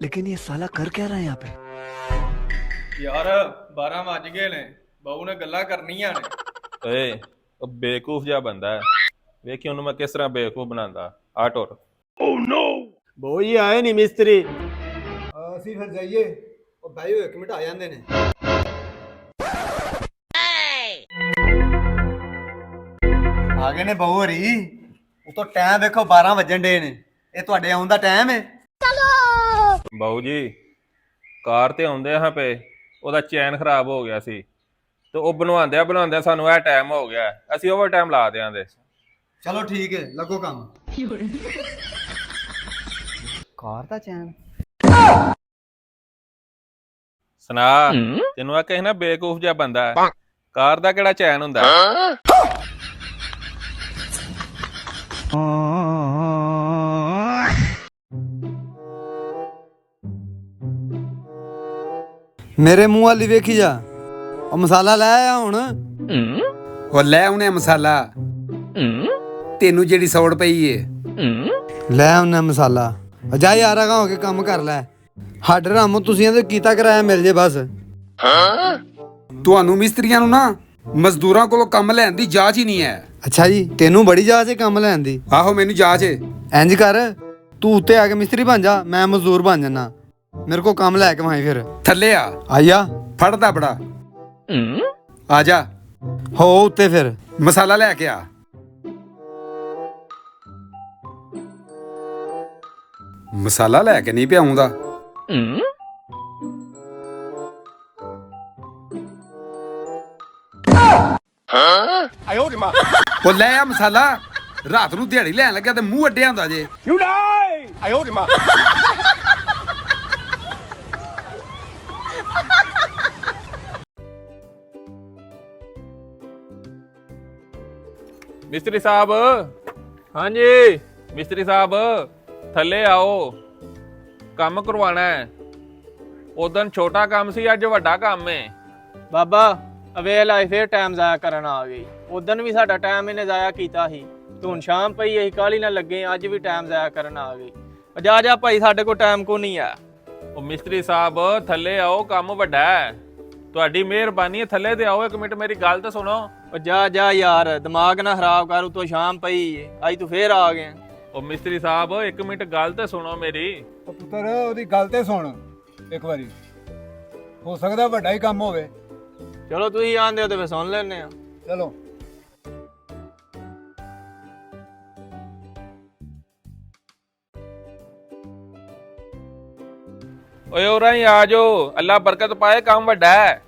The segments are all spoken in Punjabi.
लेकिन ये साला कर क्या रहा है यहाँ पे? यार 12 ਵੱਜ ਗਏ ਨੇ ਬਹੂ ਨੇ ਗੱਲਾਂ ਕਰਨੀਆਂ ਨੇ। ਓਏ ਉਹ ਬੇਵਕੂਫ ਜਿਹਾ ਬੰਦਾ ਹੈ। ਵੇਖੀ ਉਹਨੂੰ ਮੈਂ ਕਿਸ ਤਰ੍ਹਾਂ ਬੇਵਕੂਫ ਬਣਾਉਂਦਾ। ਆ ਟੁਰ। ਬੋ ਜੀ ਆਏ ਨਹੀਂ ਮਿਸਤਰੀ। ਅਸੀਂ ਫਿਰ ਜਾਈਏ। ਉਹ ਬਾਈ 1 ਮਿੰਟ ਆ ਜਾਂਦੇ ਨੇ। ਆ ਗਏ ਨੇ ਬਹੂ ਹਰੀ। ਉਤੋਂ ਟਾਈਮ ਵੇਖੋ 12 ਵੱਜਣ ਡੇ ਨੇ। ਇਹ ਤੁਹਾਡੇ ਆਉਣ ਦਾ ਟਾਈਮ ਹੈ? ਬਾਊ ਜੀ ਕਾਰ ਤੇ ਆਉਂਦੇ ਹਾਂ ਪਏ ਉਹਦਾ ਚੈਨ ਖਰਾਬ ਹੋ ਗਿਆ ਸੀ ਤੇ ਉਹ ਬਣਵਾਉਂਦਿਆਂ ਸਾਨੂੰ ਇਹ ਟਾਈਮ ਹੋ ਗਿਆ। ਅਸੀਂ ਓਵਰ ਟਾਈਮ ਲਾ ਦਿਆਂਦੇ। ਚਲੋ ਠੀਕ ਹੈ, ਲੱਗੋ ਕੰਮ। ਕਾਰ ਦਾ ਚੈਨ ਸੁਣਾ ਤੈਨੂੰ ਆ ਕਹੇ ਨਾ ਬੇਵਕੂਫ ਜਿਹਾ ਬੰਦਾ ਹੈ। ਕਾਰ ਦਾ ਕਿਹੜਾ ਚੈਨ ਹੁੰਦਾ? ਮੇਰੇ ਮੂੰਹ ਵਾਲੀ ਵੇਖੀ ਜਾ। ਉਹ ਮਸਾਲਾ ਲੈ ਆਇਆ ਹੁਣ। ਉਹ ਲੈ ਆਉਣੇ ਮਸਾਲਾ। ਤੈਨੂੰ ਜਿਹੜੀ ਸੌੜ ਪਈ ਏ ਲੈ ਆਉਣਾ ਮਸਾਲਾ। ਜਾ ਯਾਰ ਆਗਾ ਹੋ ਕੇ ਕੰਮ ਕਰ ਲੈ। ਹੱਡ ਰਾਮੋ ਤੁਸੀਂ ਇਹਦੇ ਕੀਤਾ ਕਰਾਇਆ ਮਿਲ ਜੇ ਬਸ। ਤੁਹਾਨੂੰ ਮਿਸਤਰੀਆਂ ਨੂੰ ਨਾ ਮਜ਼ਦੂਰਾਂ ਕੋਲੋਂ ਕੰਮ ਲੈਣ ਦੀ ਜਾਂਚ ਹੀ ਨਹੀਂ ਹੈ। ਅੱਛਾ ਜੀ, ਤੈਨੂੰ ਬੜੀ ਜਾਚ ਹੈ ਕੰਮ ਲੈਣ ਦੀ। ਆਹੋ ਮੈਨੂੰ ਜਾਂਚ ਏ। ਇੰਜ ਕਰ, ਤੂੰ ਉੱਤੇ ਆ ਕੇ ਮਿਸਤਰੀ ਬਣ ਜਾ, ਮੈਂ ਮਜ਼ਦੂਰ ਬਣ ਜਾਣਾ। ਮੇਰੇ ਕੋ ਕੰਮ ਲੈ ਕੇ ਵਾਈ ਫਿਰ। ਥੱਲੇ ਆ। ਆਇਆ ਫੜਦਾ ਬੜਾ। ਆ ਜਾ ਹੋ ਉੱਤੇ ਫਿਰ। ਮਸਾਲਾ ਲੈ ਕੇ ਆ। ਮਸਾਲਾ ਲੈ ਕੇ ਨਹੀਂ ਪਿਆਉਂਦਾ। ਉਹ ਲੈ ਆ ਮਸਾਲਾ। ਰਾਤ ਨੂੰ ਦਿਹਾੜੀ ਲੈਣ ਲੱਗਿਆ ਤੇ ਮੂੰਹ ਅੱਡਿਆ ਹੁੰਦਾ ਜੇ। ਮਿਸਤਰੀ ਸਾਹਿਬ। ਹਾਂਜੀ ਮਿਸਤਰੀ ਸਾਹਿਬ ਥੱਲੇ ਆਓ, ਕੰਮ ਕਰਵਾਉਣਾ ਹੈ। ਉਦੋਂ ਛੋਟਾ ਕੰਮ ਸੀ, ਅੱਜ ਵੱਡਾ ਕੰਮ ਹੈ। ਬਾਬਾ ਅਵੇਲ ਆਈ ਫੇਰ ਟਾਈਮ ਜ਼ਾਇਆ ਕਰਨ ਆ ਗਈ। ਉਦੋਂ ਵੀ ਸਾਡਾ ਟਾਈਮ ਇਹਨੇ ਜ਼ਾਇਆ ਕੀਤਾ ਸੀ। ਹੁਣ ਸ਼ਾਮ ਪਈ ਅਸੀਂ ਕਾਹਲੀ ਨਾਲ ਲੱਗੇ, ਅੱਜ ਵੀ ਟਾਈਮ ਜ਼ਾਇਆ ਕਰਨ ਆ ਗਈ। ਜਾ ਜਾ ਭਾਈ, ਸਾਡੇ ਕੋਲ ਟਾਈਮ ਕੋ ਨਹੀਂ ਆ। ਉਹ ਮਿਸਤਰੀ ਸਾਹਿਬ ਥੱਲੇ ਆਓ, ਕੰਮ ਵੱਡਾ ਹੈ। ਤੁਹਾਡੀ ਮਿਹਰਬਾਨੀ ਹੈ, ਥੱਲੇ ਤੇ ਆਓ। 1 ਮਿੰਟ ਮੇਰੀ ਗੱਲ ਤਾਂ ਸੁਣੋ। ਉਹ ਜਾ ਜਾ ਯਾਰ, ਦਿਮਾਗ ਨਾ ਖਰਾਬ ਕਰ। ਉਤੋਂ ਸ਼ਾਮ ਪਈ ਏ, ਅੱਜ ਤੂੰ ਫੇਰ ਆ ਗਿਆ। ਉਹ ਮਿਸਤਰੀ ਸਾਹਿਬ 1 ਮਿੰਟ ਗੱਲ ਤਾਂ ਸੁਣੋ ਮੇਰੀ। ਉਹ ਪੁੱਤਰ ਉਹਦੀ ਗੱਲ ਤੇ ਸੁਣ ਇੱਕ ਵਾਰੀ। ਹੋ ਸਕਦਾ ਵੱਡਾ ਹੀ ਕੰਮ ਹੋਵੇ। ਚਲੋ ਤੁਸੀਂ ਆਂਦੇ ਹੋ ਤੇ ਫੇਰ ਸੁਣ ਲੈਨੇ ਆ। ਚਲੋ ਓਏ ਉਰਾਂ ਹੀ ਆ ਜਾਓ, ਅੱਲਾ ਬਰਕਤ ਪਾਏ, ਕੰਮ ਵੱਡਾ ਹੈ।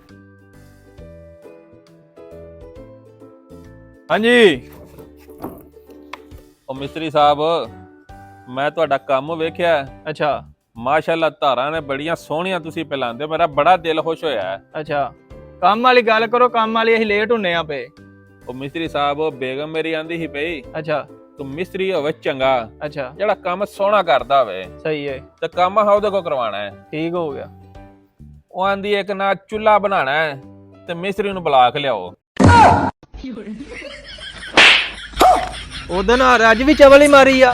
ਹਾਂਜੀ ਉਹ ਮਿਸਤਰੀ ਸਾਹਿਬ ਮੈਂ ਤੁਹਾਡਾ ਕੰਮ ਵੇਖਿਆ। ਅੱਛਾ ਮਾਸ਼ਾਅੱਲਾ ਧਾਰਾਂ ਨੇ ਬੜੀਆਂ ਸੋਹਣੀਆਂ ਤੁਸੀਂ ਪਿਲਾਉਂਦੇ। ਮੇਰਾ ਬੜਾ ਦਿਲ ਖੁਸ਼ ਹੋਇਆ। ਅੱਛਾ, ਕੰਮ ਵਾਲੀ ਗੱਲ ਕਰੋ। ਕੰਮ ਵਾਲੀ ਅਸੀਂ ਲੇਟ ਹੁੰਨੇ ਆ ਪਏ। ਉਹ ਮਿਸਤਰੀ ਸਾਹਿਬ ਬੇਗਮ ਮੇਰੀ ਆਂਦੀ ਸੀ ਪਈ ਅੱਛਾ ਤੂੰ ਮਿਸਤਰੀ ਹੋਵੇ ਚੰਗਾ, ਅੱਛਾ ਜਿਹੜਾ ਕੰਮ ਸੋਹਣਾ ਕਰਦਾ ਹੋਵੇ ਸਹੀ ਹੈ, ਤੇ ਕੰਮ ਉਹਦੇ ਕੋਲ ਕਰਵਾਉਣਾ ਹੈ। ਠੀਕ ਹੋ ਗਿਆ। ਉਹ ਆਂਦੀ ਇੱਕ ਨਾ ਚੁੱਲ੍ਹਾ ਬਣਾਉਣਾ ਹੈ ਤੇ ਮਿਸਤਰੀ ਨੂੰ ਬੁਲਾ ਕੇ ਲਿਆਓ। ਉਹਦੇ ਨਾਲ ਅੱਜ ਵੀ ਚਵਲ ਹੀ ਮਾਰੀ ਆ।